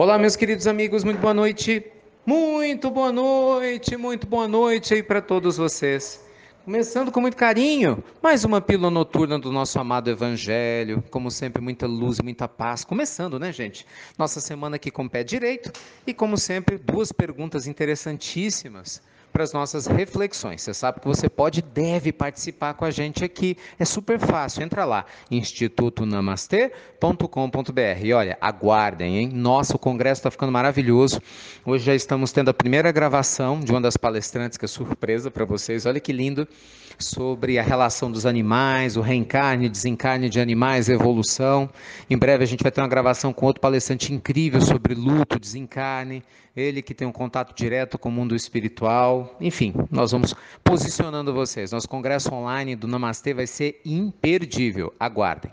Olá, meus queridos amigos, muito boa noite. Muito boa noite aí para todos vocês. Começando com muito carinho, mais uma pílula noturna do nosso amado Evangelho. Como sempre, muita luz e muita paz. Começando, né, gente? Nossa semana aqui com o pé direito e, como sempre, duas perguntas interessantíssimas para as nossas reflexões. Você sabe que você pode e deve participar com a gente aqui. É super fácil. Entra lá, institutonamastê.com.br. E olha, aguardem, hein? Nossa, o congresso está ficando maravilhoso. Hoje já estamos tendo a primeira gravação de uma das palestrantes, que é surpresa para vocês. Olha que lindo, sobre a relação dos animais, o reencarne, desencarne de animais, evolução. Em breve a gente vai ter uma gravação com outro palestrante incrível sobre luto, desencarne. Ele que tem um contato direto com o mundo espiritual. Enfim, nós vamos posicionando vocês. Nosso congresso online do Namastê vai ser imperdível. Aguardem.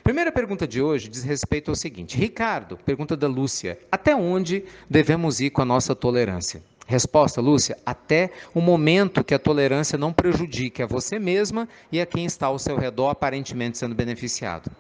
Primeira pergunta de hoje diz respeito ao seguinte: Ricardo, pergunta da Lúcia: até onde devemos ir com a nossa tolerância? Resposta, Lúcia: até o momento que a tolerância não prejudique a você mesma e a quem está ao seu redor aparentemente sendo beneficiado.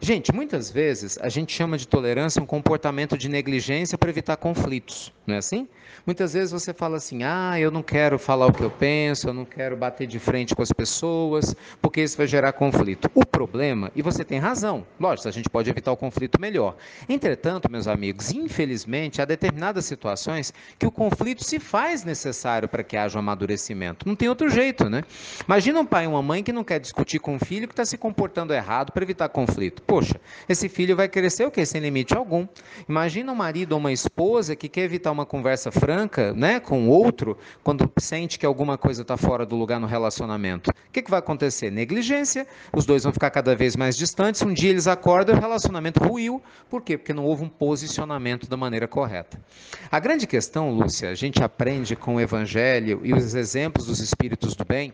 Gente, muitas vezes a gente chama de tolerância um comportamento de negligência para evitar conflitos, não é assim? Muitas vezes você fala assim: eu não quero falar o que eu penso, eu não quero bater de frente com as pessoas, porque isso vai gerar conflito. O problema, e você tem razão, lógico, a gente pode evitar o conflito melhor. Entretanto, meus amigos, infelizmente, há determinadas situações que o conflito se faz necessário para que haja um amadurecimento. Não tem outro jeito, né? Imagina um pai e uma mãe que não quer discutir com um filho que está se comportando errado para evitar conflito. Poxa, esse filho vai crescer o quê? Sem limite algum. Imagina um marido ou uma esposa que quer evitar uma conversa franca, né, com o outro, quando sente que alguma coisa está fora do lugar no relacionamento. O que vai acontecer? Negligência, os dois vão ficar cada vez mais distantes, um dia eles acordam e o relacionamento ruiu. Por quê? Porque não houve um posicionamento da maneira correta. A grande questão, Lúcia, a gente aprende com o Evangelho e os exemplos dos Espíritos do Bem,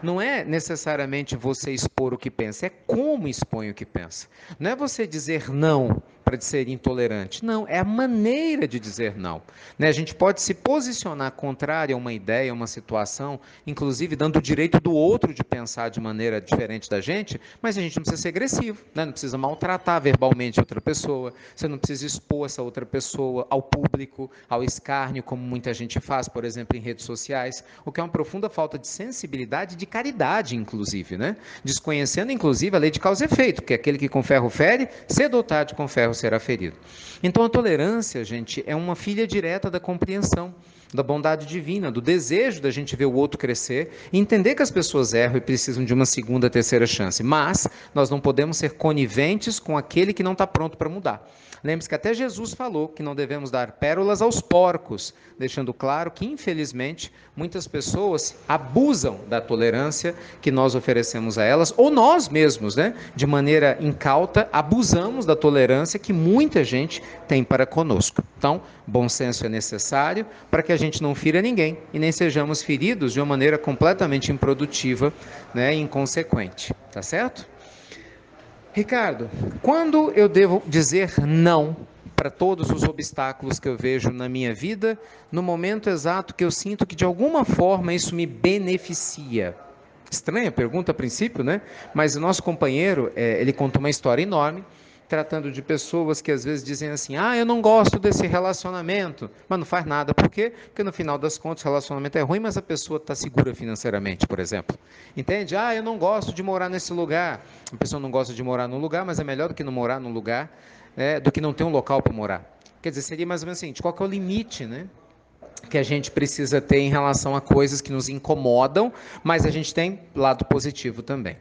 não é necessariamente você expor o que pensa, é como expõe o que pensa. Não é você dizer não para ser intolerante. Não, é a maneira de dizer não. A gente pode se posicionar contrário a uma ideia, a uma situação, inclusive dando o direito do outro de pensar de maneira diferente da gente, mas a gente não precisa ser agressivo, não precisa maltratar verbalmente outra pessoa, você não precisa expor essa outra pessoa ao público, ao escárnio, como muita gente faz, por exemplo, em redes sociais, o que é uma profunda falta de sensibilidade e de caridade, inclusive, desconhecendo, inclusive, a lei de causa e efeito, porque aquele que com ferro fere, cedo ou tarde com ferro será ferido. Então a tolerância, gente, é uma filha direta da compreensão, da bondade divina, do desejo da gente ver o outro crescer e entender que as pessoas erram e precisam de uma segunda, terceira chance. Mas nós não podemos ser coniventes com aquele que não está pronto para mudar. Lembre-se que até Jesus falou que não devemos dar pérolas aos porcos, deixando claro que, infelizmente, muitas pessoas abusam da tolerância que nós oferecemos a elas, ou nós mesmos, de maneira incauta, abusamos da tolerância que muita gente tem para conosco. Então, bom senso é necessário para que a gente não fira ninguém e nem sejamos feridos de uma maneira completamente improdutiva, e inconsequente. Tá certo? Ricardo, quando eu devo dizer não para todos os obstáculos que eu vejo na minha vida, no momento exato que eu sinto que de alguma forma isso me beneficia? Estranha pergunta a princípio, Mas o nosso companheiro, ele contou uma história enorme, tratando de pessoas que às vezes dizem assim: eu não gosto desse relacionamento, mas não faz nada. Por quê? Porque no final das contas o relacionamento é ruim, mas a pessoa está segura financeiramente, por exemplo. Entende? Eu não gosto de morar nesse lugar. A pessoa não gosta de morar num lugar, mas é melhor do que não morar num lugar, do que não ter um local para morar. Quer dizer, seria mais ou menos assim, qual que é o limite, que a gente precisa ter em relação a coisas que nos incomodam, mas a gente tem lado positivo também.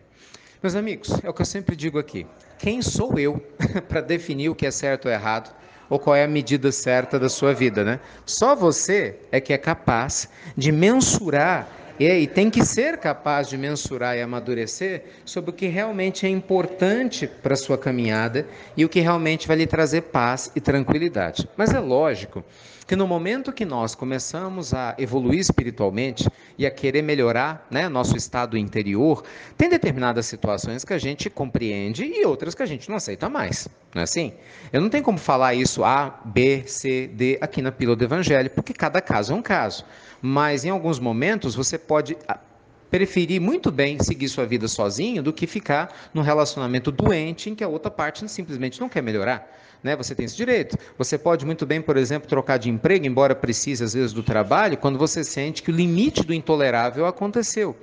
Meus amigos, é o que eu sempre digo aqui: quem sou eu para definir o que é certo ou errado, ou qual é a medida certa da sua vida, Só você é que é capaz de mensurar e tem que ser capaz de mensurar e amadurecer sobre o que realmente é importante para a sua caminhada e o que realmente vai lhe trazer paz e tranquilidade. Mas é lógico que no momento que nós começamos a evoluir espiritualmente e a querer melhorar, nosso estado interior, tem determinadas situações que a gente compreende e outras que a gente não aceita mais, não é assim? Eu não tenho como falar isso A, B, C, D aqui na Pílula do Evangelho, porque cada caso é um caso. Mas em alguns momentos você pode preferir muito bem seguir sua vida sozinho do que ficar num relacionamento doente em que a outra parte simplesmente não quer melhorar. Né? Você tem esse direito. Você pode muito bem, por exemplo, trocar de emprego, embora precise às vezes do trabalho, quando você sente que o limite do intolerável aconteceu.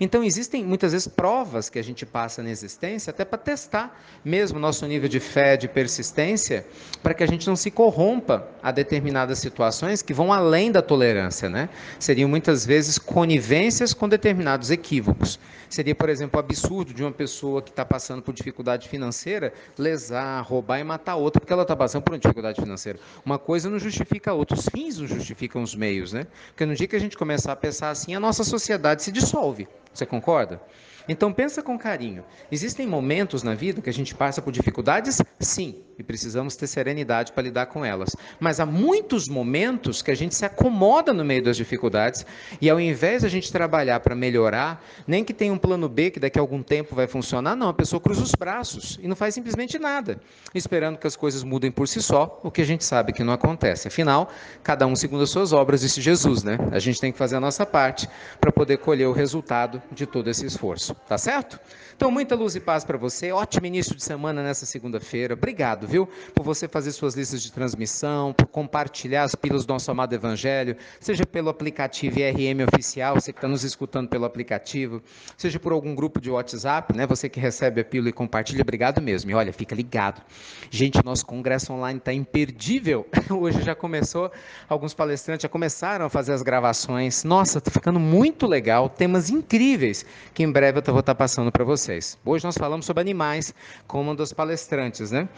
Então, existem muitas vezes provas que a gente passa na existência, até para testar mesmo o nosso nível de fé, de persistência, para que a gente não se corrompa a determinadas situações que vão além da tolerância, né? Seriam muitas vezes conivências com determinados equívocos. Seria, por exemplo, o absurdo de uma pessoa que está passando por dificuldade financeira lesar, roubar e matar outra porque ela está passando por uma dificuldade financeira. Uma coisa não justifica a outra, os fins não justificam os meios, né? Porque no dia que a gente começar a pensar assim, a nossa sociedade se dissolve. Você concorda? Então pensa com carinho. Existem momentos na vida que a gente passa por dificuldades? Sim, e precisamos ter serenidade para lidar com elas. Mas há muitos momentos que a gente se acomoda no meio das dificuldades e ao invés de a gente trabalhar para melhorar, nem que tenha um plano B que daqui a algum tempo vai funcionar, não, a pessoa cruza os braços e não faz simplesmente nada, esperando que as coisas mudem por si só, o que a gente sabe que não acontece. Afinal, cada um segundo as suas obras, disse Jesus, né? A gente tem que fazer a nossa parte para poder colher o resultado de todo esse esforço. Tá certo? Então, muita luz e paz para você. Ótimo início de semana nessa segunda-feira. Obrigado, viu? Por você fazer suas listas de transmissão, por compartilhar as pílulas do nosso amado Evangelho, seja pelo aplicativo IRM Oficial, você que está nos escutando pelo aplicativo, seja por algum grupo de WhatsApp, né? Você que recebe a pílula e compartilha, obrigado mesmo. E olha, fica ligado. Gente, nosso congresso online está imperdível. Hoje já começou, alguns palestrantes já começaram a fazer as gravações. Nossa, está ficando muito legal, temas incríveis que em breve eu vou estar passando para vocês. Hoje nós falamos sobre animais, como uma das palestrantes, né?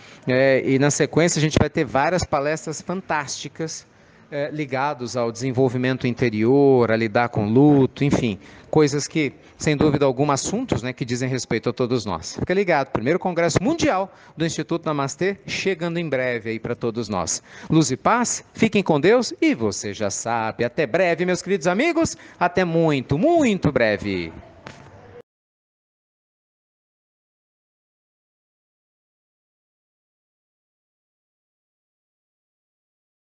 E na sequência a gente vai ter várias palestras fantásticas ligados ao desenvolvimento interior, a lidar com luto, enfim, coisas que, sem dúvida alguma, assuntos, né, que dizem respeito a todos nós. Fica ligado, primeiro Congresso Mundial do Instituto Namastê, chegando em breve aí para todos nós. Luz e paz, fiquem com Deus e você já sabe, até breve, meus queridos amigos, até muito, muito breve.